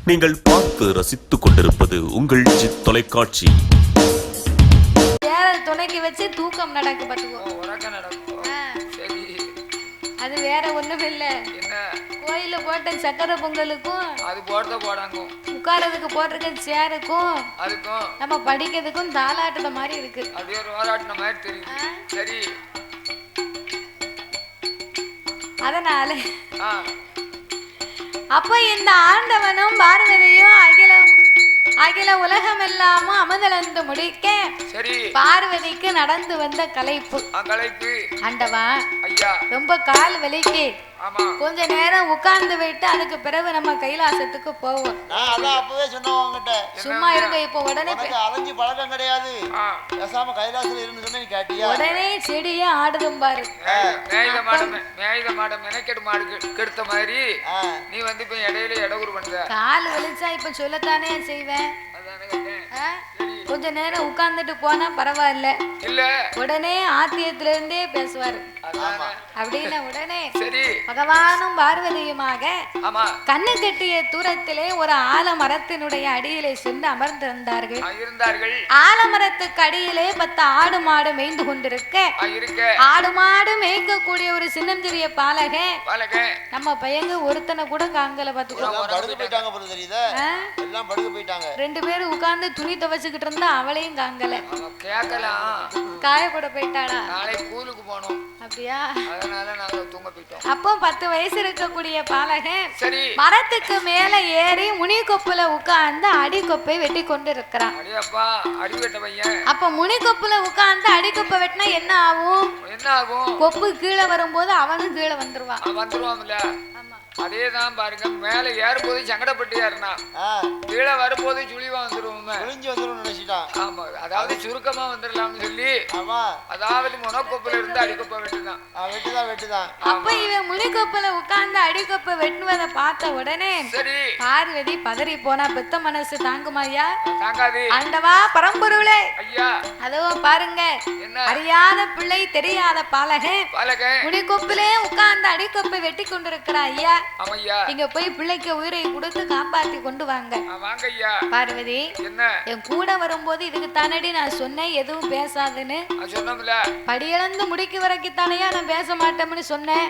நீங்கள் பார்த்து ரசித்துக் கொண்டிருப்பது உங்கள் ஜித் தொலைக்காட்சி. துணைக்கு வச்சு தூக்கம் நடக்கு பாத்துக்கோ. அது வேற ஒண்ணும் இல்ல. கோயில போட்ட சக்கரை பொங்கலுக்கும் அது போடுறத போடாங்க, உட்காரதுக்கு போட்டிருக்க சேருக்கும் அதுக்கும் நம்ம படிக்கிறதுக்கும் தாளாட்டுற மாதிரி இருக்கு. அப்படியே ஒரு வாராட்டின மாதிரி தெரியுது. சரி, அதனால அப்ப இந்த ஆண்டவனும் பார்வதியும் அகில உலகம் எல்லாமும் அமுதளந்து முடிக்க பார்வதிக்கு நடந்து வந்த களைப்பு. ஆண்டவா ரொம்ப கால் வலிக்கு கொஞ்ச நேரம் உட்கார்ந்து விட்டு அதுக்கு பிறகு நம்ம கைலாசத்துக்கு போவோம். அப்பவே சொன்னவங்கிட்ட சும்மா இருங்க. இப்ப உடனே அலைஞ்சு பழக்கம் கிடையாது, பேசாம கைலாசத்துல இருந்து சொன்ன நீ கேட்டியா? உடனே செடியே ஆடுதும் பாரு. மெனக்கெடு மாடு கெடுத்த மாதிரி நீ வந்து இப்ப இடையில இடவுறு பண்ண கால் வலிச்சா இப்ப சொல்லத்தானே செய்வேன். கொஞ்ச நேரம் உட்கார்ந்துட்டு போனா பரவாயில்ல, இல்ல உடனே ஆத்தியத்துல இருந்தே பேசுவாரு. அப்படின்னு உடனே பகவானும் பார்வதியுமாக கண்ணு கட்டிய தூரத்திலே ஒரு ஆலமரத்தினுடைய அடியிலே சென்று அமர்ந்திருந்தார்கள். ஆலமரத்துக்கு அடியிலே 10 ஆடு மாடு மேய்ந்து கொண்டிருக்க, ஆடு மாடு மேய்க்கக்கூடிய ஒரு சின்னஞ்சிறிய பாலக நம்ம பையங்க ஒருத்தனை கூட காங்கல பாத்துக்கோ. 2 பேரும் உட்கார்ந்து துணி துவைச்சுக்கிட்டு இருந்தா அவளையும் காங்கல. காய கூட போயிட்டாடா, ஸ்கூலுக்கு போனோம் அப்படியா? அதனால நாங்க தூங்க போயிட்டோம். அப்போ 10 வயசு இருக்கக்கூடிய பாலகன் மரத்துக்கு மேல ஏறி முனிகொப்புல உட்கார்ந்து அடிக்கொப்பை வெட்டி கொண்டு இருக்கிறான். அப்ப முனிகொப்புல உட்கார்ந்து அடிக்கொப்பை வெட்டினா என்ன ஆகும்? கொப்பு கீழே வரும்போது அவனும் கீழே வந்துருவான்ல. அதேதான் பாருங்க, மேல ஏறும்போது சங்கடப்பட்டு ஏறினா கீழே வரும்போது சுழிவா வந்துரும் நினைச்சிட்டான். ஆமா, அதாவது சுருக்கமா வந்துடலாம்னு சொல்லி அதாவது முனக்கொப்புல இருந்து அடிக்கொப்பை வெட்டுதான். அப்ப இவன் முனிகொப்புல உட்கார்ந்து அடிக்கொப்பை வெட்டுவதை பார்த்த உடனே பார்வதி பதறி போனா. பெத்த மனசு தாங்குமாயா? தாங்காது. ஆண்டவா பரம்பொருளே ஐயா, அதோ பாருங்க, அறியாத பிள்ளை தெரியாத பாலகன் முனிகொப்பிலே உட்கார்ந்து அடிக்கொப்பை வெட்டி கொண்டிருக்கிறா. ஐயா, இங்க போய் பிள்ளைக்கு உயிரை கொடுத்து காப்பாத்தி கொண்டு வாங்க. பார்வதி, என் கூட வரும்போது இதுக்கு தானடி நான் சொன்னேன் எதுவும் பேசாதுன்னு. படியிழந்து முடிக்கு வரைக்கும் தானையா நான் பேச மாட்டேன்னு சொன்னேன்.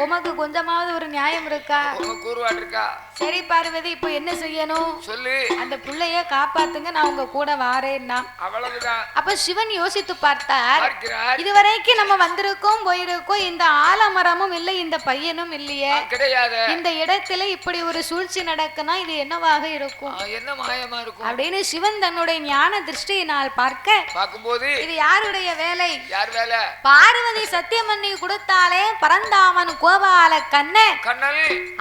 உமக்கு கொஞ்சமாவது ஒரு நியாயம் இருக்கா? சரி பார்வதி, இப்ப என்ன செய்யணும் சொல்லு. அந்த பிள்ளைய காப்பாத்துங்க, நான் உங்க கூட வாரேன்னா. அப்ப சிவன் யோசித்து பார்த்தார். இதுவரைக்கும் நம்ம வந்திருக்கோம் போயிருக்கோம், இந்த ஆலமரமும் இல்லை, இந்த பையனும் இல்லையே கிடையாது. இந்த இடத்துல இப்படி ஒரு சூழ்ச்சி நடக்குனா இது என்னவாக இருக்கும்? என்ன மாயமா இருக்கும் அப்படின்னு சிவன் தன்னுடைய ஞான திருஷ்டியினால் பார்க்கும்போது இது யாருடைய வேலை? யார் வேலை? பார்வதி சத்தியம் பண்ணி கொடுத்தாலே பரந்தாமன் கோபால கண்ணன்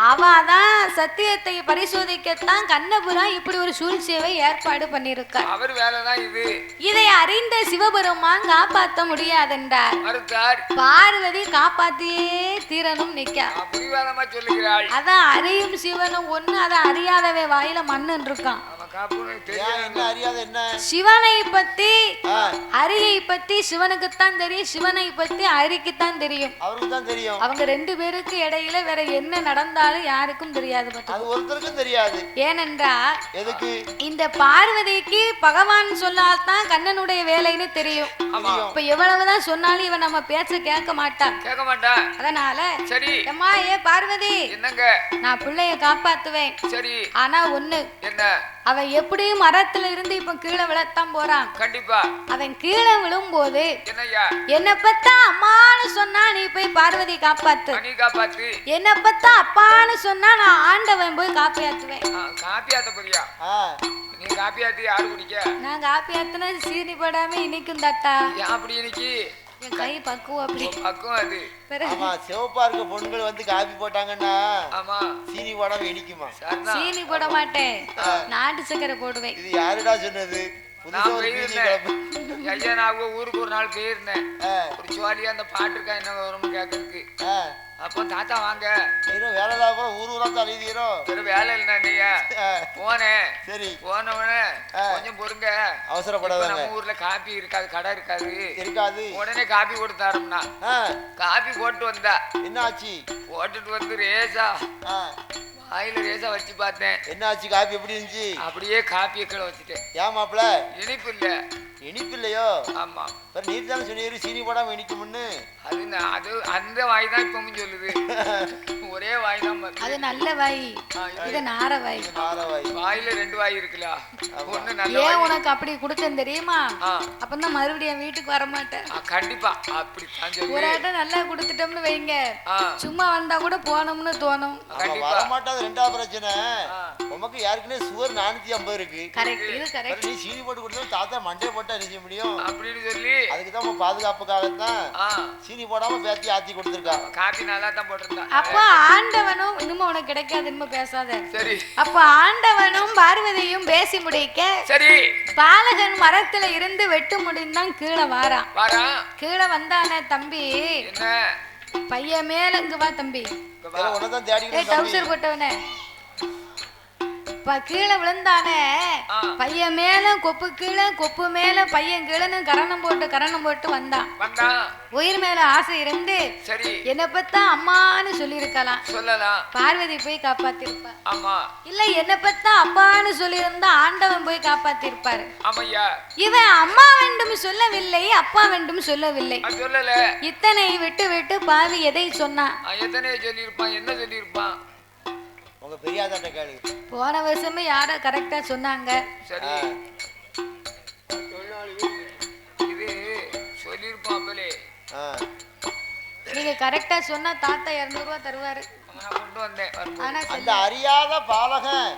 அவதான் சத்தியத்தை பரிசோதிக்கத்தான் கண்ணபுரம் இப்படி ஒரு சூழ்ச்சியை ஏற்பாடு பண்ணிருக்கார். அவர் வேலைதான் இது. இதை அறிந்த சிவபெருமான் காப்பாற்ற முடியாதென்றார். பார்வதி காப்பாத்தியே தீரணும் நிக்க அதான் அறியும் சிவனும் ஒண்ணு, அதை அறியாதவே வாயில மண்ணு இருக்கான். சிவனை பத்தி அரியை பத்தி சிவனுக்குத்தான் தெரியும், சிவனை பத்தி அரிக்குத்தான் தெரியும். அவங்க 2 பேருக்கு இடையில வேற என்ன நடந்தாலும் யாருக்கும் தெரியாது. ஏனென்றா இந்த பார்வதிக்கு பகவான் சொல்லால்தான் கண்ணனுடைய வேலைன்னு தெரியும். இப்ப எவ்வளவுதான் சொன்னாலும் இவன் நம்ம பேச்ச கேட்க மாட்டான். அதனால அம்மா, ஏ பார்வதி, நான் பிள்ளைய காப்பாத்துவேன். ஆனா ஒண்ணு, அவன் எப்படியும் மரத்துல இருந்து இப்ப கீழே விழத்தான் போறான். கண்டிப்பா அவன் கீழே விழும் போது என்ன பத்தா அம்மான்னு சொன்னா நீ போய் பார்வதி காப்பாத்து. என்ன பத்தா அப்பான்னு சொன்னா நான் ஆண்டவன் போய் காப்பாத்துவேன். காப்பியாத்த போறியா? நீ காப்பியாத்தி யாரு குடிக்க? நான் காப்பியாத்தினா சீனி போடாம இனிக்கும் தாத்தா. அப்படி இன்னைக்கு என் கை பக்குவம் அப்படி பக்குவம் அது. ஆமா, சிவப்பா இருக்க பொண்ணுகள் வந்து காபி போட்டாங்கன்னா சீனி போடாம இனிக்குமா? சீனி போட மாட்டேன், நாட்டு சக்கரை போடுவேன். இது யாருடா சொன்னது? ஐயா, நான் ஊருக்கு ஒரு நாள் போயிருந்தேன். ஒரு சுவாலியா அந்த பாட்டு இருக்கா என்ன வரும்னு கேட்கறதுக்கு. அப்போ தாத்தா வாங்க, வேலை இல்லைண்ணா நீங்க போனேன். சரி, போனவனே கொஞ்சம் பொறுங்க, அவசரப்படாத. நம்ம ஊர்ல காபி இருக்காது, கடை இருக்காது. உடனே காபி கொடுத்தாருன்னா காபி போட்டு வந்தா என்ன ஆச்சு? போட்டுட்டு வந்து ரேசா ஆயில ரேசா வச்சு பார்த்தேன். என்ன ஆச்சு? காப்பி எப்படி இருந்துச்சு? அப்படியே காப்பியை கீழே வச்சுட்டேன். ஏன் மாப்பிள? இனிப்பு இல்ல. இனிப்பு இல்லையோ? ஆமா. நீர் தானே சொன்னீரு சீனி போடாம இனிக்கும்னு. அது அந்த வாய் தான் இப்பவும் சொல்லுது. ஒரே வாய் தான். அது நல்ல வாய், இது நார வாய். வாயில 2 வாய் இருக்குல்ல. ஒண்ணு நல்ல. ஏன் உனக்கு அப்படி கொடுத்தேன் தெரியுமா? அப்பதான் மறுபடியும் வீட்டுக்கு வர மாட்டேன். கண்டிப்பா அப்படி தான். ஒரு ஆட்ட நல்லா கொடுத்துட்டோம்னு வைங்க, சும்மா வந்தா கூட போனோம்னு தோணும். வர மாட்டாது. ரெண்டாவது பிரச்சனை, உமக்கு யாருக்குன்னே சுகர் 450 இருக்கு. கரெக்ட், இது கரெக்ட். நீ சீனி போட்டு கொடுத்தா தாத்தா மண்டே போட்டா என்ன செய்ய முடியும் அப்படின்னு சொல்லி அதுக்கு தான் பாதுகாப்புக்காகத்தான் சீனி போடாம பேத்தி ஆத்தி கொடுத்துருக்கா. காப்பி நல்லா தான் போட்டிருந்தா. அப்ப ஆண்டவனும் இன்னும் உனக்கு கிடைக்காதுன்னு பேசாத. சரி. அப்ப ஆண்டவனும் பார்வதியும் பேசி முடிக்க, சரி, பாலகன் மரத்துல இருந்து வெட்டு முடிந்தான் கீழே வாரான். கீழே வந்தானே தம்பி, என்ன பையன் மேல இங்க வா தம்பி. உனதான் தேடி டவுசர் போட்டவனே கீழே விழுந்தானே, பையன் மேல கொப்பு கீழே, கொப்பு மேல பையன் கீழே கரணம் போட்டு வந்தான். உயிர் மேல ஆசை இருந்து என்ன பத்தா அம்மான்னு சொல்லிருக்கலாம், சொல்லலாம். பார்வதி போய் காப்பாத்திருப்பா. ஆமா. இல்ல என்ன பத்தா அப்பான்னு சொல்லியிருந்தா ஆண்டவன் போய் காப்பாத்திருப்பாரு. ஆமையா. இவன் அம்மா வேண்டும் சொல்லவில்லை, அப்பா வேண்டும் சொல்லவில்லை. சொல்லல. இத்தனை விட்டு விட்டு பாவி எதை சொன்னான்? எத்தனை சொல்லியிருப்பான்? என்ன சொல்லியிருப்பான்? உங்க பெரியாதாட்ட கேளு. போன வருஷமே யார கரெக்டா சொன்னாங்க. சரி, இது சொல்லியிருப்பாங்களே. நீங்க கரெக்டா சொன்னா தாத்தா 200 ரூபாய் தருவாரு. கொண்டு வந்தேன். அந்த அறியாத பாலகன்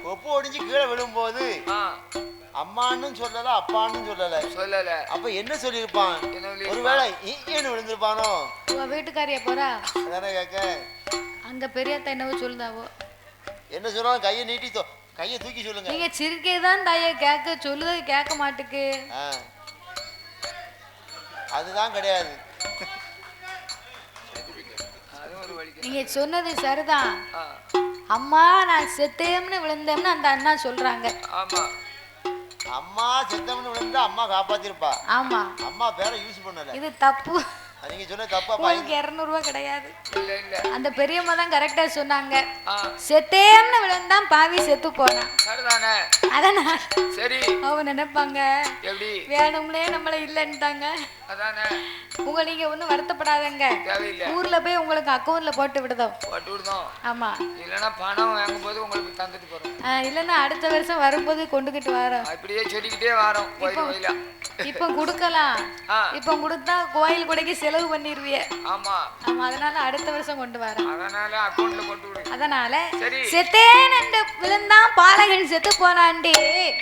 கொப்பு ஒடிஞ்சு கீழே விழும்போது அம்மான்னு சொல்லல, அப்பான்னு சொல்லல. அப்ப என்ன சொல்லியிருப்பான்? ஒருவேளை ஈன்னு விழுந்திருப்பானோ? உன் வீட்டுக்காரிய போறா அதானே கேட்க. அங்க பெரியத்தா என்னவோ சொல்லுதாவோ. என்ன சொல்லுவாங்க? கையை நீட்டி கையை தூக்கி சொல்லுங்க. நீங்க சிரிக்கைதான் தாய கேட்க சொல்லுது, கேட்க மாட்டுக்கு. அதுதான் கிடையாது. நீங்க சொன்னது சரிதான். அம்மா நான் செத்தேம்னு விழுந்தேம்னு அந்த அண்ணா சொல்றாங்க. ஆமா. அம்மா செத்தம்னு விழுந்தா அம்மா காப்பாத்திருப்பா. ஆமா. அம்மா பேரை யூஸ் பண்ணல. இது தப்பு. நீங்க சொன்ன தப்பா. உங்களுக்கு 200 ரூபாய் கிடையாது. இல்ல இல்ல, அந்த பெரியம்மா தான் கரெக்டா சொன்னாங்க. செத்தேம்னு விழுந்தான் பாவி செத்து போனான். சரிதானே? அதனால சரி அவங்க நினைப்பாங்க எப்படி வேணும்னே நம்மள இல்லன்னுட்டாங்க. அதானே. நீங்க ஒண்ணும் வருத்தப்படாதங்க. ஊர்ல போய் உங்களுக்கு அக்கவுண்ட்ல போட்டு விடுதோம். ஆமா. இல்லனா பணம் வாங்கும்போது உங்களுக்கு தந்துட்டு போறோம். இல்லனா அடுத்த வருஷம் வரும்போது கொண்டுகிட்டு வரோம். அப்படியே சொல்லிக்கிட்டே வரோம். இப்ப குடுக்கலாம். இப்ப குடுத்தா கோயில் கொடைக்கு செலவு பண்ணிருவிய. ஆமா ஆமா. அதனால அடுத்த வருஷம் கொண்டு வரோம். அதனால அக்கவுண்ட்ல போட்டு விடு. அதனால செத்தேன் என்று விழுந்தான் பாலகன் செத்து போனாண்டி.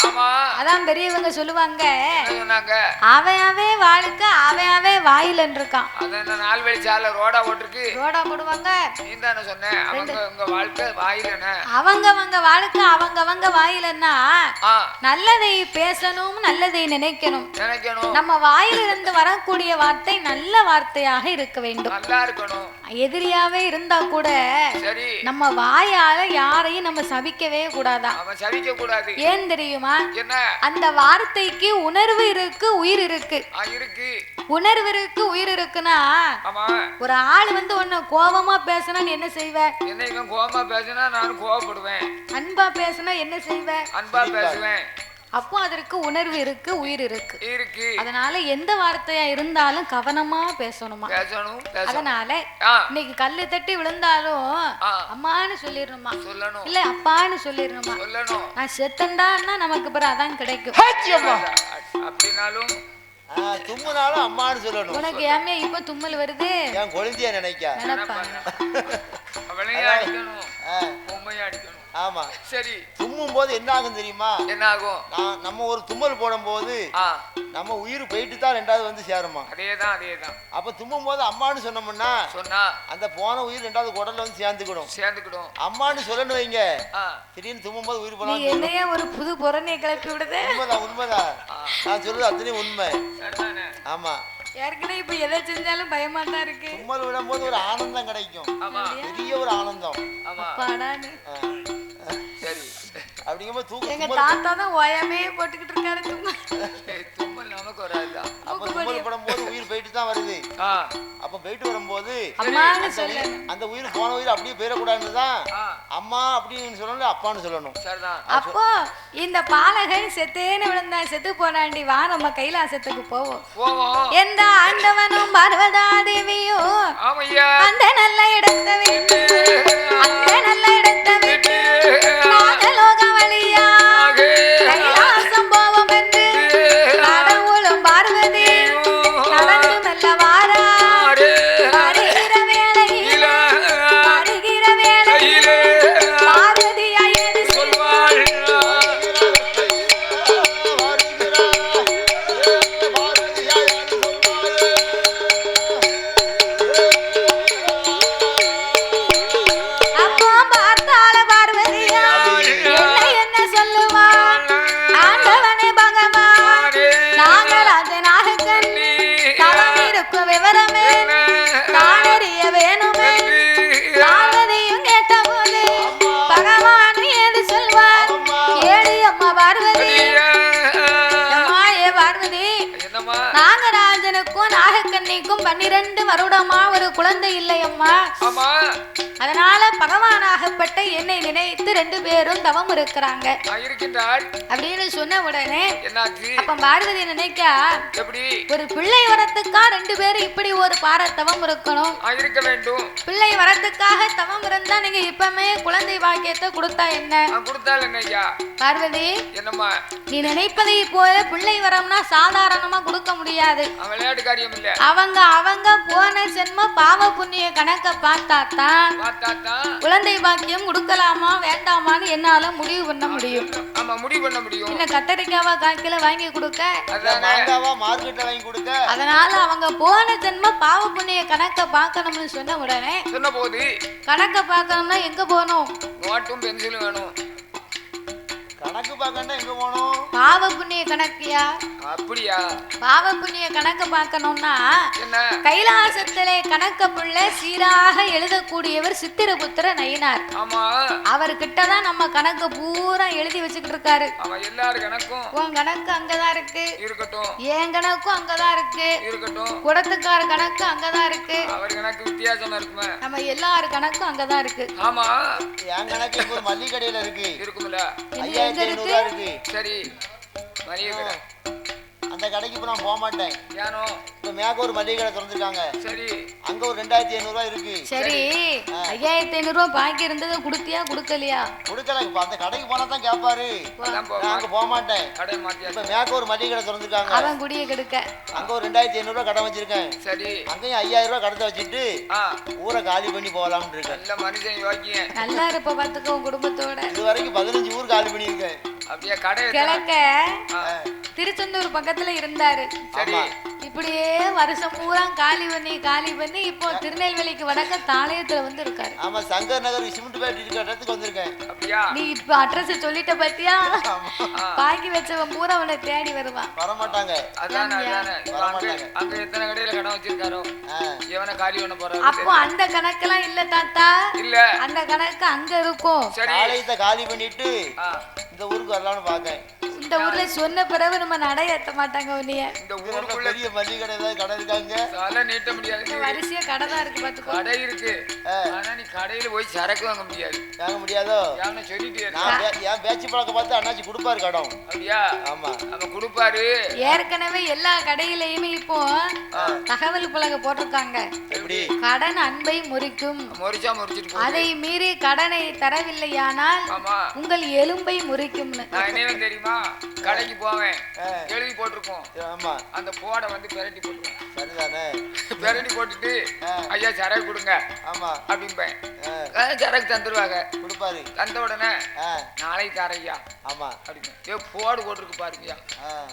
ஆமா. அதான் பெரியவங்க சொல்லுவாங்க, சொன்னாங்க அவன் வாழ்க்கை அவன் வாயிலன் இருக்கான். அதான் 4 வழி சாலை ரோடா ஓட்டிருக்கு. ரோடா போடுவாங்க. நீ தானே சொன்ன அவங்க வாழ்க்கை வாயிலன. அவங்க வாழ்க்கை அவங்க வாயிலன்னா நல்லதை பேசணும், நல்லதை நினைக்கணும். நம்ம வாயிலிருந்து வரக்கூடிய வார்த்தை நல்ல வார்த்தையாக இருக்க வேண்டும். நல்லா இருக்கணும். எதிரியாவே இருந்தா கூட நம்ம வாயால யாரையும் நம்ம சபிக்கவே கூடாதா. சபிக்க கூடாது. ஏன் தெரியுமா? அந்த வார்த்தைக்கு உணர்வு இருக்கு, உயிர் இருக்கு. உணர்வு இருக்கு, உயிர் இருக்குன்னா ஒரு ஆள் உன்னை கோபமா பேசினா நீ என்ன செய்வ? என்ன கோபமா பேசினா நான் கோபப்படுவேன். அன்பா பேசினா என்ன செய்வ? அன்பா பேசுவேன். அப்போ அதற்கு உணர்வு இருக்கு, உயிர் இருக்கு. அதனால எந்த வார்த்தையா இருந்தாலும் கவனமா பேசணுமா. அதனால இன்னைக்கு கல்லு தட்டி விழுந்தாலும் அம்மான்னு சொல்லிடணுமா, இல்ல அப்பான்னு சொல்லிடணுமா. நான் செத்தண்டான்னா நமக்கு பிறகு அதான் கிடைக்கும். அப்படினாலும் தும்முனாலும் அம்மான்னு சொல்லணும். உனக்கு ஏமே இப்ப தும்மல் வருது? என் கொழுந்தியா நினைக்கா. அவளையே அடிக்கணும், பொம்மையை அடிக்கணும். ஆமா. சரி. தும்மும் போது என்ன ஆகும் தெரியுமா? என்ன ஆகும்? நம்ம ஒரு தும்மல் போடும் போது நம்ம உயிர் போயிட்டு தான் ரெண்டாவது வந்து சேருமா. அதேதான். அப்ப தும்மும் போது அம்மான்னு சொன்னோம்னா அந்த போன உயிர் ரெண்டாவது குடல்ல வந்து சேர்ந்துக்கிடும். அம்மான்னு சொல்லணும் வைங்க. திடீர்னு தும்மும் போது உயிர் போலாம். என்னையே ஒரு புது பொறனையை கிளப்பி விடுது. உண்மைதான். நான் சொல்றது அத்தனை உண்மை. ஆமா. ஏற்கனவே இப்ப எதை செஞ்சாலும் பயமா தான் இருக்கு. தும்மல் விடும் போது ஒரு ஆனந்தம் கிடைக்கும். பெரிய ஒரு ஆனந்தம். சரி. அப்படிங்கும்போது எங்க தாத்தா தான் ஓயாமே போட்டுக்கிட்டு இருக்காரு. தும்மல் நமக்கு வராது. அப்ப தும்மல் படும்போது உயிர் போயிட்டு தான் வருது. அப்ப போயிட்டு வரும்போது அந்த உயிர் போன உயிர் அப்படியே போயிடக்கூடாதுன்னு தான் அம்மா அப்படின்னு சொல்லணும், அப்பான்னு சொல்லணும். சரிதான். அப்போ இந்த பாலகன் செத்தேன்னு விழுந்தா செத்து போனாண்டி, வா நம்ம கைலாசத்துக்கு போவோம். எந்த ஆண்டவனும் பார்வதா தேவியும் அந்த நல்ல இடத்தை விட்டு அந்த நல்ல இடத்தை விட்டு நாகலோக வழியா கைலாசம் போவோம் என்று கடவுளும் பார்வதி நடந்து மெல்ல வாரா. வருகிற வேளையில் பார்வதியா என்று சொல்வாள். அப்போ பார்த்தால பார்வதியா என்ன சொல்லுவான்? ஆண்டவனே பகவான், நாங்கள் அது நாகக்கன் தவம் இருக்கும் விவரமே தானறிய வேணுமே. பார்வதியும் கேட்டபோது பகவான் ஏது சொல்வார்? ஏழு அம்மா பார்வதி, அம்மா ஏ பார்வதி, நாகராஜனுக்கும் நாகக்கன்னிக்கும் 12 வருடமா ஒரு குழந்தை இல்லை அம்மா. அதனால பகவானாகப்பட்ட என்னை நினைத்து 2 பேரும் தவம் இருக்கிறாங்க அப்படின்னு சொன்ன உடனே அப்ப பார்வதி நினைக்கா, ஒரு பிள்ளை வரத்துக்கா 2 பேரும் இப்படி ஒரு தவம் இருக்கணும், பிள்ளை வரத்துக்காக தவம் இருந்தா நீங்க இப்பமே குழந்தை பாக்கியத்தை கொடுத்தா என்ன? பார்வதி, நீ நினைப்பதை போல பிள்ளை வரம்னா சாதாரணமா கொடுக்க முடியாது. அவங்க போன ஜென்ம பாவ புண்ணிய கணக்க பார்த்தாத்தான் குழந்தை பாக்கியம் கொடுக்கலாமா வேண்டாமான்னு என்னால முடிவு பண்ண முடியும். இல்ல கத்தரிக்காவா காய்க்கில வாங்கி கொடுக்க, அதனால அவங்க போன ஜென்ம பாவ புண்ணிய கணக்க பார்க்கணும்னு சொன்ன உடனே கணக்க பார்க்கணும்னா எங்க போகணும்? கணக்கு பார்க்கணும்னா எங்க போகணும்? பாவ புண்ணிய கணக்கியா? அப்படியா? பாவ புண்ணிய கணக்கு பார்க்கணும்னா கைலாசத்திலே கணக்க புள்ள சீராக எழுதக்கூடியவர் சித்திரபுத்திர நயினார். அவர்கிட்டதான் நம்ம கணக்கு பூரா எழுதி வச்சுக்கிட்டு இருக்காரு. உன் கணக்கு அங்கதான் இருக்கு, என் கணக்கும் அங்கதான் இருக்கு, குடத்துக்கார கணக்கு அங்கதான் இருக்கு, நம்ம எல்லாரு கணக்கும் அங்கதான் இருக்கு. என் கணக்கு ஒரு மல்லிகை கடையில இருக்கு. சரி, அந்த கடைக்கு இப்ப நான் போக மாட்டேன். இப்ப மேக ஒரு மளிகை கடை திறந்திருக்காங்க. சரி, அங்க ஒரு 2500 இருக்கு. சரி, 5500 பாக்கி இருந்தது குடுத்தியா குடுக்கலையா? குடுக்கல. இப்ப அந்த கடைக்கு போனா தான் கேட்பாரு. அங்க போக மாட்டேன். இப்ப மேக ஒரு மளிகை கடை திறந்திருக்காங்க. அவன் குடிய கெடுக்க அங்க ஒரு 2500 கடன் வச்சிருக்கேன். சரி, அங்கேயும் 5000 கடத்தை வச்சுட்டு ஊரை காலி பண்ணி போகலாம்னு இருக்கேன். நல்ல மனுஷன் யோக்கியன். நல்லா இருப்ப பாத்துக்கோ உன் குடும்பத்தோட. இது வரைக்கும் 15 ஊர் காலி பண்ணிருக்கேன். அப்படியே கடை கிழக்க திருச்செந்தூர் பக்கத்துல இருந்தாரு. சரி, இப்படியே வருஷம் பூரா காலி பண்ணி இப்போ திருநெல்வேலிக்கு வடக்க தாளையத்துல வந்து இருக்காரு. ஆமா, சங்கர் நகர் சிமெண்ட் ஃபேக்டரி இருக்க இடத்துக்கு வந்திருக்கேன். அப்படியா? நீ இப்ப அட்ரஸ் சொல்லிட்ட பாத்தியா? பாக்கி வச்சவன் பூரா அவனை தேடி வருவான். வர மாட்டாங்க. அங்க எத்தனை கடையில கடன் வச்சிருக்காரோ எவனை காலி பண்ண போறாரு? அப்போ அந்த கணக்கெல்லாம் இல்ல தாத்தா. இல்ல, அந்த கணக்கு அங்க இருக்கும். தாளையத்தை காலி பண்ணிட்டு இந்த ஊருக்கு வரலாம்னு பாக்கேன். இந்த ஊர்ல சொன்ன பிறகு நம்ம நடை ஏத்த மாட்டாங்க. இந்த ஊருக்குள்ள பெரிய மளிகை கடை ஏதாவது கடை இருக்காங்க? சால நீட்ட முடியாது. வரிசையா கடை தான் இருக்கு பாத்துக்கோ. கடை இருக்கு, ஆனா நீ கடையில போய் சரக்கு வாங்க முடியாது. வாங்க முடியாதோ? யானை சொல்லிட்டே என் பேச்சு பழக்க பார்த்து அண்ணாச்சி கொடுப்பாரு கடன். அப்படியா? ஆமா, அவன் கொடுப்பாரு. ஏற்கனவே எல்லா கடையிலயுமே இப்போ தகவல் பலகை போட்டிருக்காங்க. எப்படி? கடன் அன்பை முறிக்கும், முறிச்சிட்டு அதை மீறி கடனை தரவில்லையானால் உங்கள் எலும்பை முறிக்கும்னு. நான் என்ன தெரியுமா, கடைக்கு போவேன், எழுதி போட்டிருக்கோம். ஆமா, அந்த போட வந்து பெரட்டி போட்டுருவேன். சரிதானே? பெரட்டி போட்டுட்டு ஐயா சரக்கு கொடுங்க. ஆமா அப்படிம்பேன். சரக்கு தந்துருவாங்க, கொடுப்பாரு. தந்த உடனே நாளைக்கு தரையா. ஆமா அப்படின்னு போடு போட்டிருக்கு பாருங்கய்யா.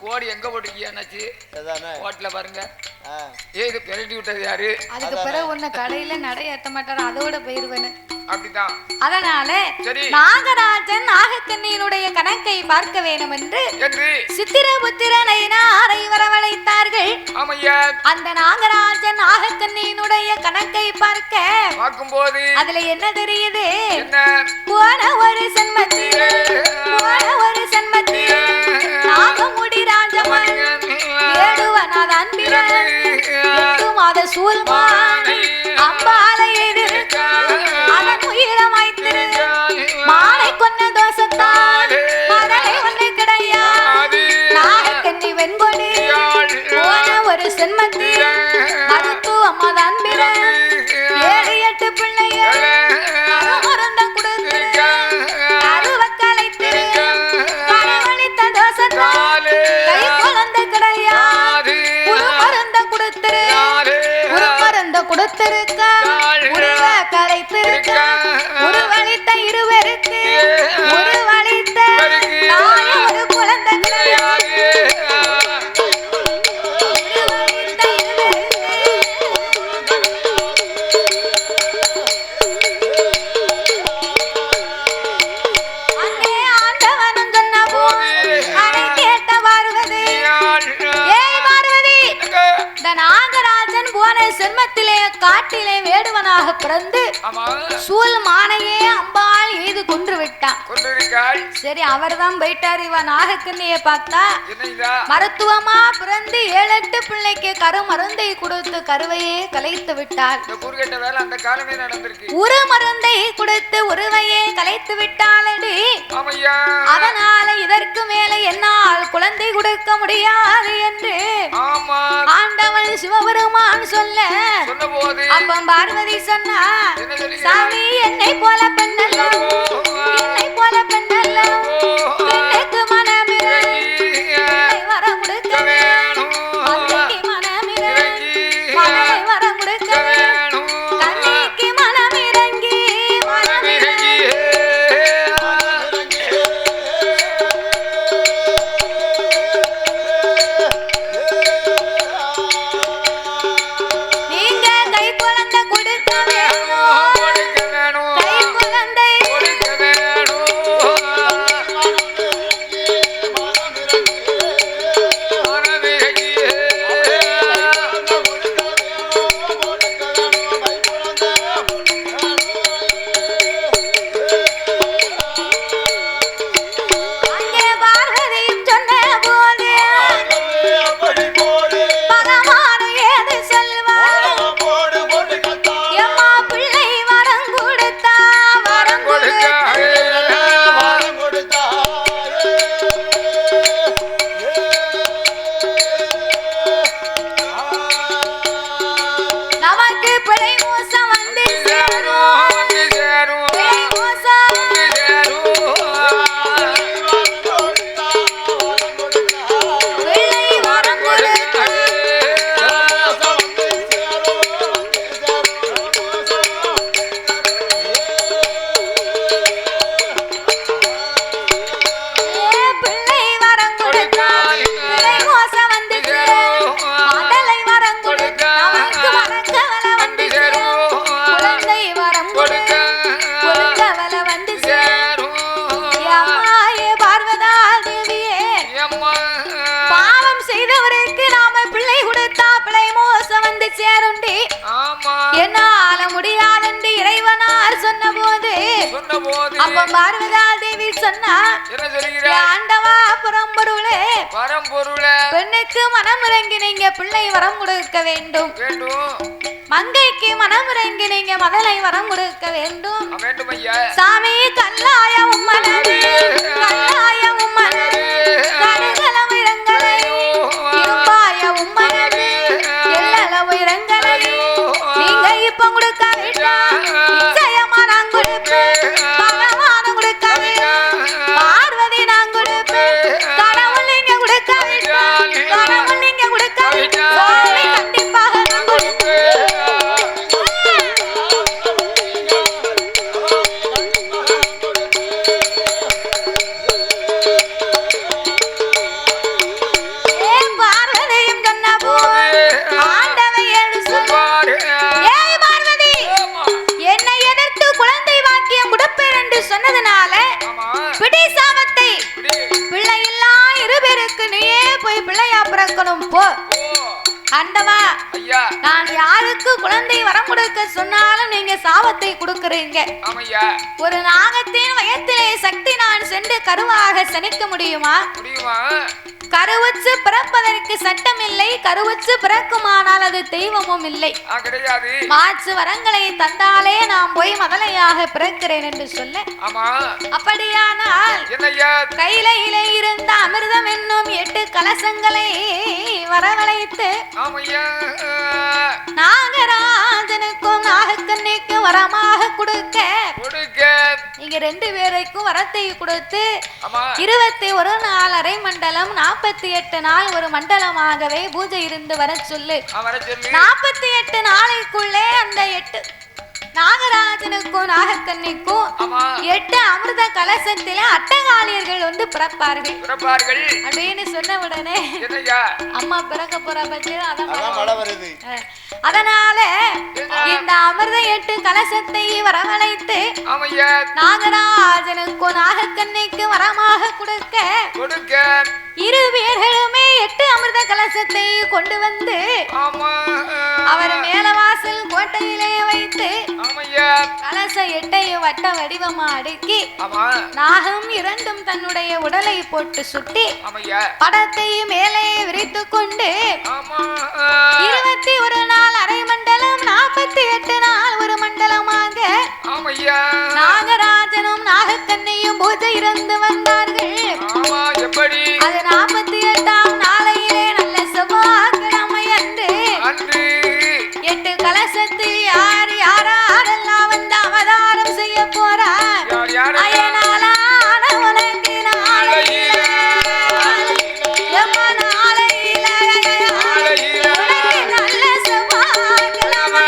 போடு எங்க போட்டிருக்கியாச்சு? போட்டுல பாருங்க. இது பெரட்டி விட்டது யாரு? அதுக்கு பிறகு உன்ன கடையில நடை ஏத்த மாட்டாரு, அதோட போயிருவேன்னு. அப்படிதான். அதனால நாகராஜன் நாகக்கண்ணியினுடைய கணக்கை பார்க்க வேண்டும் என்று சித்திரபுத்திரனை நாரை வரவழைத்தார்கள். அந்த நாகராஜன் நாகக்கண்ணியினுடைய கணக்கை பார்க்கும்போது அதுல என்ன தெரியுது? போன ஒரு சென்மத்தில் நாகமுடி ராஜமன் சூழ்மானை அம்பாலை எதிர்க்க அதன் உயிரமாய்த்திருக்க மாலை கொன்ன தோசத்தால் மதலை ஒன்று கிடையாது நாகக்கண்ணி வெண்பொடி போன ஒரு சென்மத்தில் மருத்துவம் அதான் பிற 7-8 பிள்ளைகள் மருந்த கொடுத்திருக்க அருவக்கலை திருக்க கரவழித்த தோசத்தால் கை குழந்தை கிடையாது ஒரு மருந்த கொடுத்திருக்க உருவ கலைத்திருக்க உருவளித்த இருவருக்கு உருவளித்த நாய ஒரு குழந்தை கிடையாது அங்கே ஆண்டவனும் சொன்ன போது அதை கேட்ட பார்வதி ஏய் பார்வதி இந்த நாகராஜன் போன சென்மத்திலே காட்டிலே வேடுவனாக பிறந்து சூழ் மானையே அம்பாள் எய்து கொன்று விட்டான். சரி அவர்தான் போயிட்டாரு. இவன் நாகக்கண்ணியை பார்த்தா மருத்துவமா பிறந்து 7-8 பிள்ளைக்கு கருமருந்தை கொடுத்து கருவையே கலைத்து விட்டாள். ஒரு மருந்தை கொடுத்து உருவையே கலைத்து விட்டாளடி. அதனால இதற்கு மேல என்னால் குழந்தை கொடுக்க முடியாது என்று ஆண்டவன் சிவபெருமான் சொல்ல அப்ப பார்வதி சொன்னா சாமி என்னை போல பெண்ணல்ல என்னை போல பெண்ணல்ல பெண்ணுக்கு மனமிறங்கி வரம் கொடுக்க வேணும் மனமிறங்கி மகளை வரம் கொடுக்க வேணும் கண்ணிக்கு மனமிறங்கி மனமிறங்கி நீங்க கை குழந்தை கொடுக்க வேணும் கை குழந்தை கொடுக்க வேணும் அங்கே பார்வதியும் சொன்ன போது பகவான் ஏது சொல்வார் எம்மா பிள்ளை வரம் கொடுத்தா வரம் கொடுத்தா நமக்கு பிழை மோசம் வந்து சேரும் பிழை மோசம் பிள்ளை வரம் கொடுத்தா பிள்ளை வரம் கொடுத்தா பிழை மோசம் வந்து சேரும் மதலை வரம் கொடுத்தா நமக்கு மறக்கவல வந்து சேரும் குழந்தை வரம் கொடுத்தா கொடுக்கவல வந்து சேரும் அம்மாயே பார்வதா தேவியே பாவம் செய்தவருக்கு நாம பிள்ளை கொடுத்தா பிள்ளை மோசம் வந்து சேருண்டி என்னால முடியாதுண்டு இறைவனார் சொன்ன போது அப்ப பார்வதா தேவி சொன்னா ஆண்டவா பரம்பொருளே பெண்ணுக்கு மனம் இறங்கி நீங்க பிள்ளை வரம் கொடுக்க வேண்டும் மங்கைக்கு மனம் இறங்கி நீங்க மதலை வரம் கொடுக்க வேண்டும் சாமி கல்லாய உம்மனது கல்லாய உம்மனது கடுகளவு இரங்கலை இரும்பாய உம்மனது எல்லளவு இரங்கலை நீங்க இப்ப கொடுக்க வேண்டாம் நிச்சயமா நான் கொடுப்பேன் பகவானும் கொடுக்க வேண்டாம் பார்வதி நான் கொடுப்பேன் கடவுள் நீங்க கொடுக்க வேண்டாம் கடவுள் நீங்க கொடுக்க வேண்டாம் சாமி கண்டிப்பாக நான் கொடுப்பேன் ஆமையா நான் யாருக்கு குழந்தை வரம் கொடுக்க சொன்னாலும் நீங்க சாபத்தை கொடுக்கறீங்க. ஆமையா ஒரு நாகத்தின் வயத்திலே சக்தி நான் சென்று கருவாக சனிக்க முடியுமா? முடியுமா? கருவுச்சு பிறப்பதற்கு சட்டம் இல்லை. கருவுச்சு பிறக்குமானால் அது தெய்வமும் இல்லை. கிடையாது. மாற்று வரங்களை தந்தாலே நான் போய் முதலையாக பிறக்கிறேன் என்று சொல்ல. ஆமா. அப்படியானால் கையில இருந்த அமிர்தம் என்னும் 8 கலசங்களை வரவழைத்து நாகராஜனுக்கும் நாகக்கண்ணிக்கும் வரமாக கொடுக்க நீங்க 2 பேருக்கும் வரத்தை கொடுத்து 21 நாள் அரை மண்டலம் 48 நாள் ஒரு மண்டலமாகவே பூஜை இருந்து வர சொல்லு. 48 நாளைக்குள்ளே அந்த 8 நாகராஜனுக்கும் நாகக்கண்ணிக்கும் 8 அமிர்த கலசத்தில அட்டகாளியர்கள் வந்து பிறப்பார்கள் அப்படின்னு சொன்ன உடனே அம்மா பிறக்க போற பட்சம் அதனால இந்த அமிர்த 8 கலசத்தை வரவழைத்து நாகராஜனுக்கும் நாகக்கண்ணிக்கு வரமாக கொடுக்க 2 பேர்களுமே 8 அமிர்த கலசத்தை கொண்டு வந்து அவர் மேலவாசல் கோட்டையிலே வைத்து கலச 8ஐயும் வட்ட வடிவமா அடுக்கி நாகம் 2ம் தன்னுடைய உடலை போட்டு சுட்டி படத்தை மேலே விரித்து கொண்டு 21 நாள் அரை மண்டலம் 48 நாள் ஒரு மண்டலமாக நாகராஜனும் நாகக்கண்ணியும் பூஜை இருந்து வந்தார்கள். அது 48ஆம் நாளையிலே நல்ல செவ்வாய்க்கிழமை அன்று 8 கலசத்தில் யாரெல்லாம் வந்து அவதாரம் செய்ய போறார் அயனாலான உனக்கு நாளையில நல்ல செவ்வாய்க்கிழமை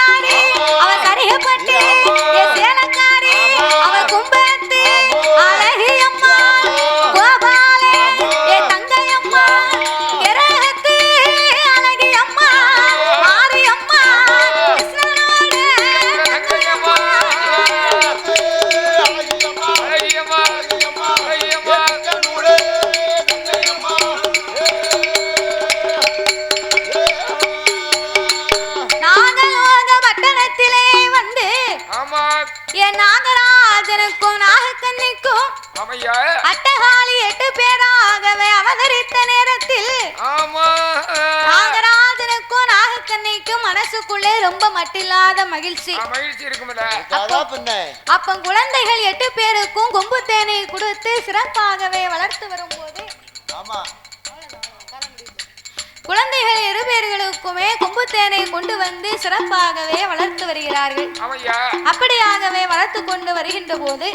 சேலக்காரி அவ கரியப்பட்டு சேலக்காரி அவ கும்பத்து அழகியம்மா கோபாலே தங்கையம்மா கிரகத்து அழகியம்மா மாரியம்மா கிருஷ்ணனோட தங்கையம்மா நாகராஜனுக்கும் நாகக்கண்ணிக்கும் அட்டகாளி 8 பேராகவே அவதரித்த நேரத்தில் நாகராஜனுக்கும் நாகக்கண்ணிக்கும் மனசுக்குள்ளே ரொம்ப மட்டில்லாத மகிழ்ச்சி அப்ப குழந்தைகள் 8 பேருக்கும் கொம்பு தேனை கொடுத்து சிறப்பாகவே வளர்த்து வரும்போது குழந்தைகள் 2 பேர்களுக்குமே கொம்பு தேனை கொண்டு வந்து சிறப்பாகவே வளர்த்து வருகிறார்கள். அப்படியாகவே வளர்த்து கொண்டு வருகின்ற போது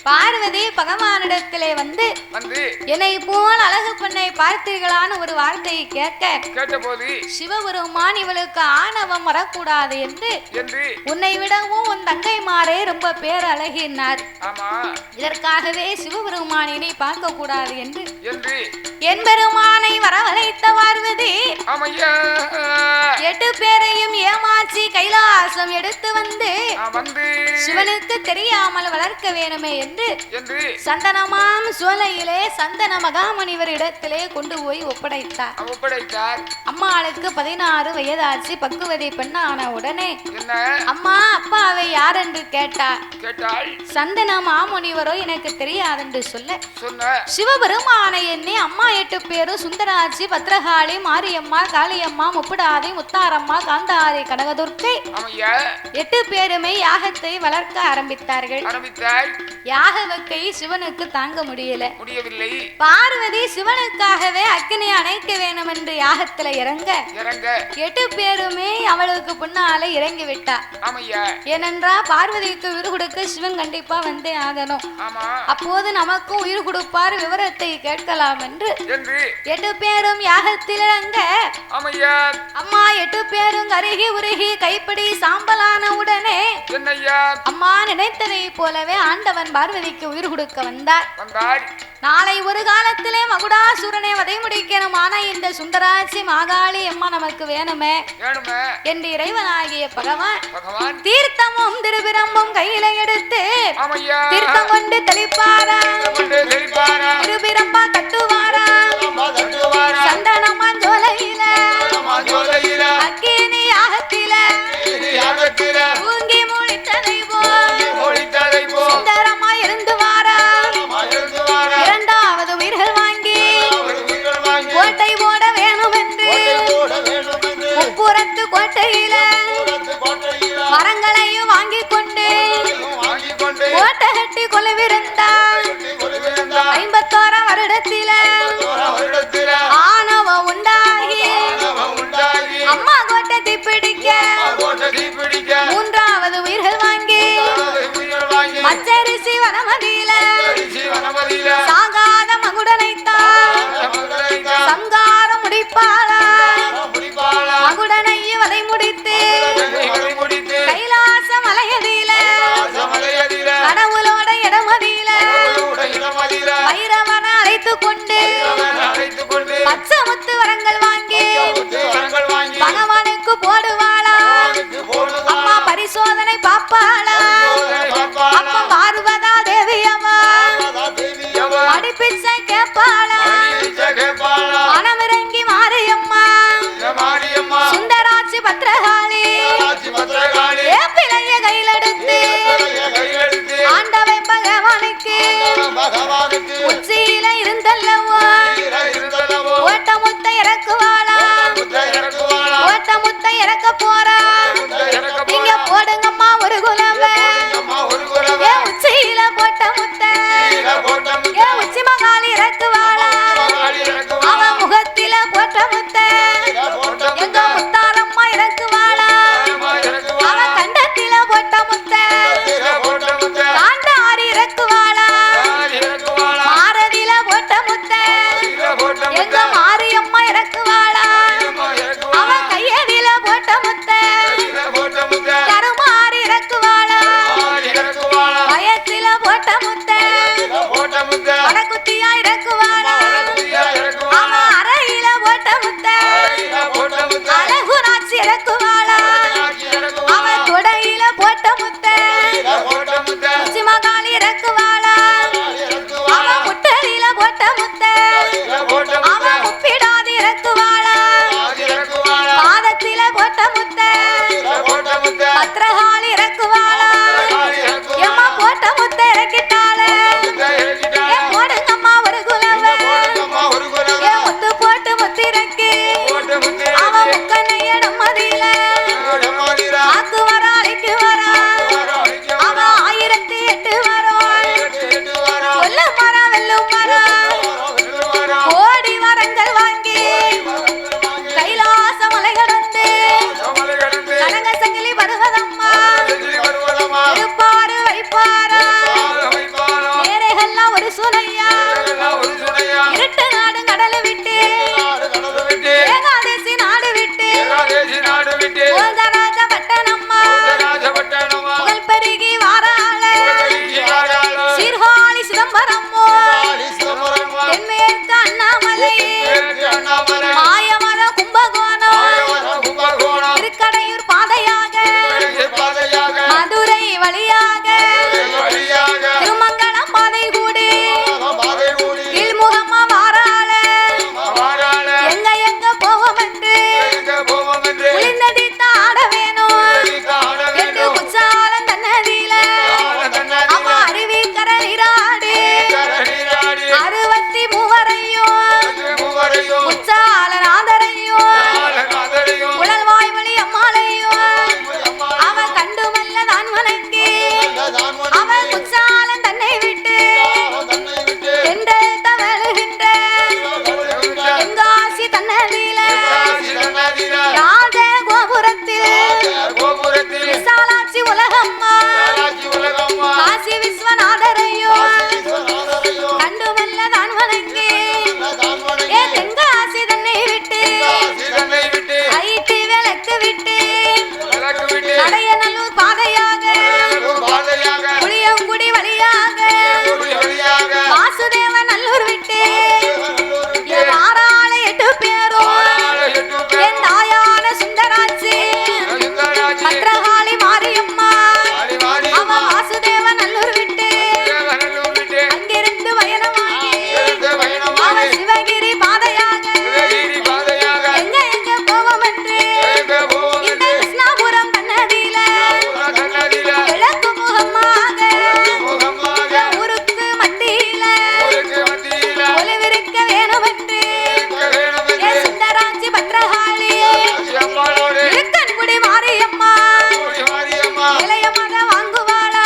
பார்வதி பகவானிடத்திலே வந்து என்னை போல் அழகு பெண்ணை பார்த்தீர்களான்னு ஒரு வார்த்தையை கேட்டபோது சிவபெருமான் இவளுக்கு ஆணவம் வரக்கூடாது என்று உன்னை விடவும் உன் தங்கைமாரே ரொம்ப பேர் அழகினார். இதற்காகவே சிவபெருமானினை பார்க்க கூடாது என்று என் பெருமானை வரவழைத்த பார்வதி 8 பேரையும் ஏமாற்றி கைலாசம் எடுத்து வந்து சிவனுக்கு தெரியாமல் வளர்க்க வேணுமே என்று சந்தனமாம் சோலையிலே சந்தன மகாமணிவர் இடத்திலே கொண்டு போய் ஒப்படைத்தார். அம்மாளுக்கு 16 வயதாச்சு. பக்குவதை பெண்ணான உடனே அம்மா அப்பாவை யார் என்று கேட்டாள். சந்தன மாமுனிவரோ எனக்கு தெரியாதென்று சொல்ல சிவபெருமானை எண்ணி அம்மா 8 பேரும் சுந்தராட்சி பத்ரகாளி மாரியம்மா காளியம்மா முப்புடாதி முத்தாரம்மா காந்தாரி கனகதுர்க்கை 8 பேருமே யாகத்தை வளர்க்க ஆரம்பித்தார்கள். யாகவக்கை சிவனுக்கு தாங்க முடியவில்லை. பார்வதி சிவனுக்காகவே அக்கினி அணைக்க வேண்டும் என்று யாகத்துல இறங்க 8 பேருமே அவளுக்கு பின்னால இறங்கி விட்டா. ஏனென்றா பார்வதிக்கு உயிர் கொடுக்க சிவன் கண்டிப்பா வந்தே ஆகணும். அப்போது நமக்கும் உயிர் கொடுப்பார், விவரத்தை கேட்கலாம் என்று 8 பேரும் யாகத்தில் இறங்க அம்மா 8 பேரும் கருகி உருகி கைப்பிடி சாம்பலான உடனே அம்மா நினைத்ததை போலவே ஆண்டவன் பார்வதிக்கு உயிர் கொடுக்க வந்தார். நாளை ஒரு காலத்திலே மகுடாசுரனை வதை முடிக்கணும். ஆனா இந்த சுந்தராட்சி மாகாளி அம்மா நமக்கு வேணுமே என்று இறைவனாகிய பகவான் தீர்த்தமும் திருபிரம்பும் கையில எடுத்து தீர்த்தம் கொண்டு தெளிப்பாரா, திருபிரம்பா கட்டுவாரா, சந்தனமா ஜோலையில அக்கினி யாகத்தில தூங்கி மூழித்ததை போல் சுந்தரமா இருந்து வாரா. 2வது உயிர்கள் வாங்கி கோட்டை போட வேணும் என்று முப்புறத்து கோட்டையில மரங்களையும் வாங்கி கொண்டு கோட்டை கட்டி கொலுவிருந்தார். 51 வருடத்தில ஆணவ உண்டாகி அம்மா கோட்டை தீப்பிடிக்க 3வது உயிர்கள் வாங்கி மச்சரிசி வனமதியில சாகாத மகுடனைத்தான் சங்காரம் முடிப்பாளா. மகுடனையும் அதை முடித்து கைலாச மலையதியில கடவுளோட இடமதியில வைரவனை அழைத்து கொண்டு பச்சமுத்து வரங்கள் வாங்கி பகவானுக்கு போடுவாளா. அம்மா பரிசோதனை பாப்பாளா. அப்ப பார்வதா தேவியம்மா அடிப்பிச்சை கேட்பாளா. மனமிறங்கி மாரியம்மா சுந்தராட்சி பத்ரகாளி பிள்ளைய கையில் எடுத்து ஆண்டவை பகவானுக்கு உச்சியில இருந்தல்லவோ ஓட்டமுத்த இறக்குவாளா. ஓட்டமுத்த இறக்க போறா. நீங்க போடுங்கம்மா ஒரு குலவை நடையநல்லூர் பாதையாக புளியங்குடி வழியாக வாசுதேவ நல்லூர் விட்டு என் ஆறாள 8 பேரும் என் தாயான சுந்தராட்சி பத்ரகாளி மாரியம்மா அவ வாசுதேவ நல்லூர் விட்டு அங்கிருந்து பயணமாகி அவ சிவகிரி பாதையாக எங்க போவோம் என்று இந்த கிருஷ்ணாபுரம் கண்ணதியில கிழக்கு முகமாக ஊருக்கு மத்தியில ஒளிவிருக்க வேணும் என்று என் சுந்தராட்சி பத்ரகாளி இருக்கன்குடி மாரியம்மா இளையமாக வாங்குவாளா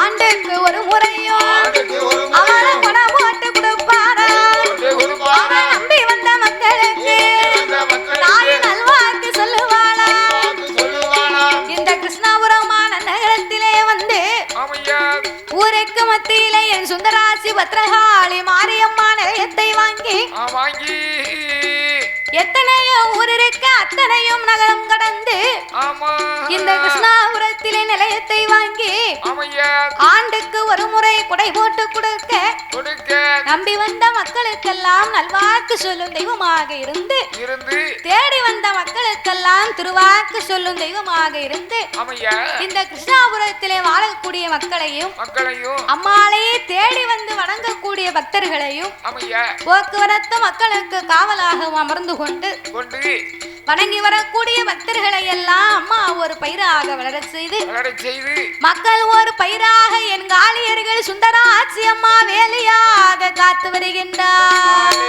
ஆண்டுக்கு ஒரு முறையும் அவளை பணம் போட்டு கொடுப்பாரா அவன் நம்பி வந்த மக்களுக்கு தாய் நல்வாக்கு சொல்லுவாளா இந்த கிருஷ்ணாபுரமான நகரத்திலே வந்து ஊருக்கு மத்தியிலே என் சுந்தராசி பத்ரகாளி மாரியம்மா நிலையத்தை வாங்கி எத்தனையோ ஊர் இருக்க அத்தனையும் நகரம் கடந்து இந்த கிருஷ்ணாபுரத்திலே நிலையத்தை வாங்கி ஆண்டுக்கு ஒரு முறை குடை போட்டு கொடுக்க நம்பி வந்த மக்களுக்கெல்லாம் நல்வாக்கு சொல்லும் தெய்வமாக இருந்து தேடி வந்த மக்களுக்கெல்லாம் திருவாக்கு சொல்லும் தெய்வமாக இருந்து இந்த கிருஷ்ணாபுரத்திலே வாழக்கூடிய மக்களையும் அம்மாளையே தேடி வந்து வணங்கக்கூடிய பக்தர்களையும் போக்குவரத்து மக்களுக்கு காவலாகவும் அமர்ந்து கொண்டு வணங்கி வரக்கூடிய பக்தர்களை எல்லாம் அம்மா ஒரு பயிராக வளர செய்து மக்கள் ஒரு பயிராக என் காளியர்கள் சுந்தராட்சி அம்மா வேலையாக காத்து வருகின்றார்.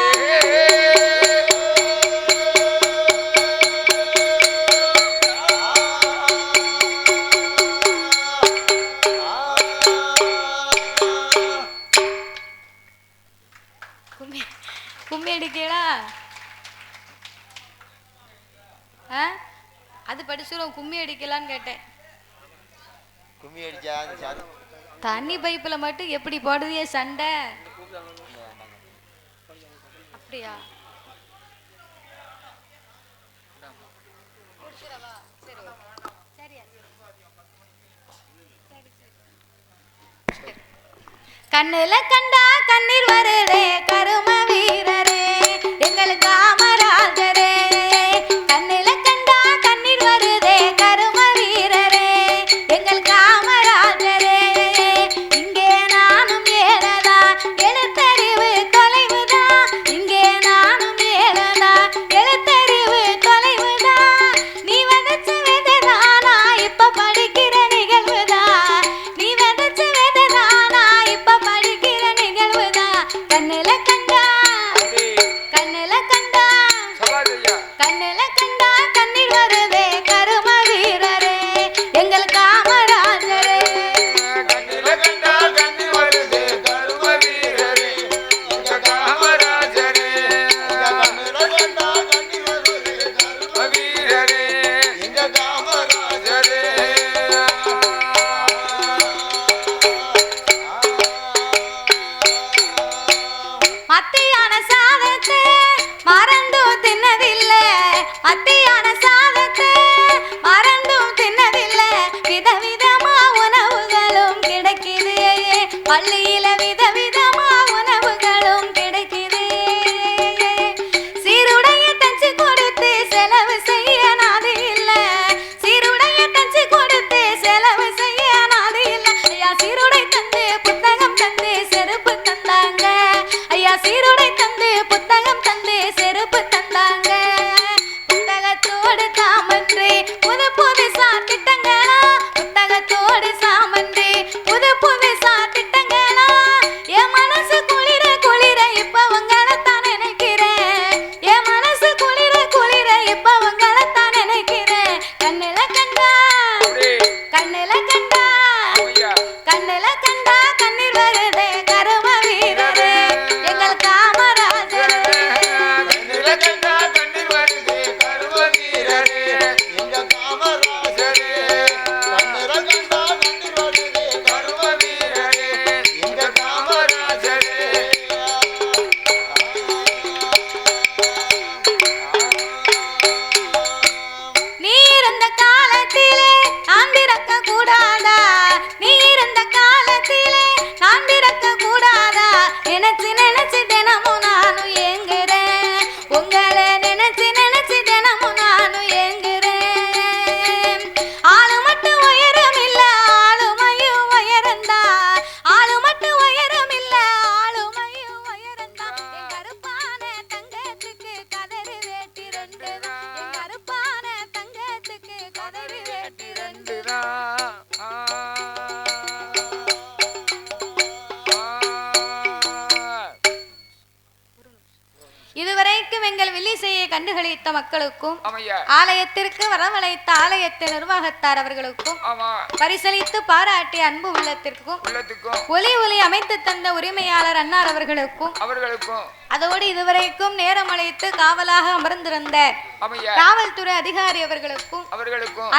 கும்மி அடிக்கடா அது படிச்சுரும். கும்மி அடிக்கலான்னு கேட்டேன். கும்மி அடிச்சா தண்ணி பைப்புல மட்டும் எப்படி போடுதிய சண்டை அப்படியா? கண்ணுல கண்டா கண்ணீர் வருதே கரும வீரரே எங்கள் காமராஜரே. கண்ணுல கண்டா கண்ணீர் வருதே கரும வீரரே எங்கள் காமராஜரே. இங்கே நானும் ஏறதா எழுத்தறிவு தொலைவுதா, இங்கே நானும் ஏறதா எழுத்தறிவு தொலைவுதா. நீ விதைச்ச விதைதானா இப்ப படிக்கிற நிகழ்வுதா, நீ விதைச்ச விதைதானா இப்ப படிக்கிற நிகழ்வுதா. கண்ணுல கண்டா கண்ணுல கண்டா கண்ணுல கண்டா கண்ணீர் வருதே கரும வீரரே எங்கள் காமராஜரே. கண்ணில கண்டா கண்ணி வருது கரும வீரரே எங்க காமராஜரே. கண்ணில கண்டா கண்ணி வருது கரும வீரரே எங்க காமராஜரே. மத்தியான சாதத்தை மறந்தும் தின்னதில்லை, மத்தியான சாதத்தை மறந்தும் தின்னதில்லை. விதவிதமா உணவுகளும் கிடைக்குது, பள்ளியில விதவிதமா உணவுகளும் கிடைக்குது. சீருடைய தச்சு கொடுத்து செலவு செய்ய நாது இல்லை, சீருடைய தச்சு கொடுத்து செலவு செய்ய நாது இல்லை. ஐயா சீருடை தந்து புத்தகம் தந்து செருப்பு தந்தாங்க, ஐயா சீருடை தந்து புத்தகம் தந்து செருப்பு தந்தாங்க. புத்தகத்தோடு தாமன்றி புது புதுசா திட்டங்களா, புத்தகத்தோடு சாமன்றி புது புதுசா திட்டங்களா. கூடாதா நீ இருந்த காலத்திலே நான் பிறக்க கூடாதா நினைச்சு நினைச்சு தினமும் நானும் ஏங்குறேன் உங்களை நினைச்சு நினைச்சு தினமும் நானும் ஏங்குறேன் ஆளு மட்டும் உயரம் இல்ல ஆளுமையும் உயரந்தா ஆளு மட்டும் உயரம் இல்ல ஆளுமையும் உயரந்தா என் கருப்பான தங்கத்துக்கு கதறி வேட்டி ரெண்டு என் கருப்பான தங்கத்துக்கு கதறி வேட்டி ரெண்டு இதுவரைக்கும் எங்கள் வில்லிசையை கண்டுகளித்த மக்களுக்கும் ஆலயத்திற்கு வரவழைத்த ஆலயத்தின் நிர்வாகத்தார் அவர்களுக்கும் பரிசளித்து பாராட்டிய அன்பு உள்ளத்திற்கும் ஒலி ஒலி அமைத்து தந்த உரிமையாளர் அன்னார் அவர்களுக்கும் அதோடு இதுவரைக்கும் நேரம் அழைத்து காவலாக அமர்ந்திருந்த காவல்துறை அதிகாரி அவர்களுக்கும்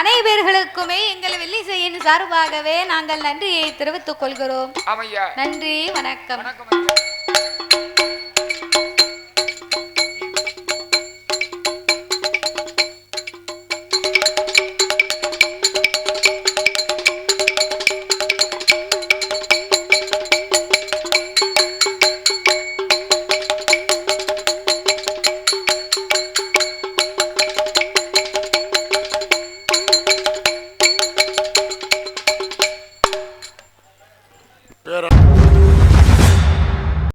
அனைவர்களுக்குமே எங்கள் வில்லிசையின் சார்பாகவே நாங்கள் நன்றியை தெரிவித்துக் கொள்கிறோம். நன்றி, வணக்கம்.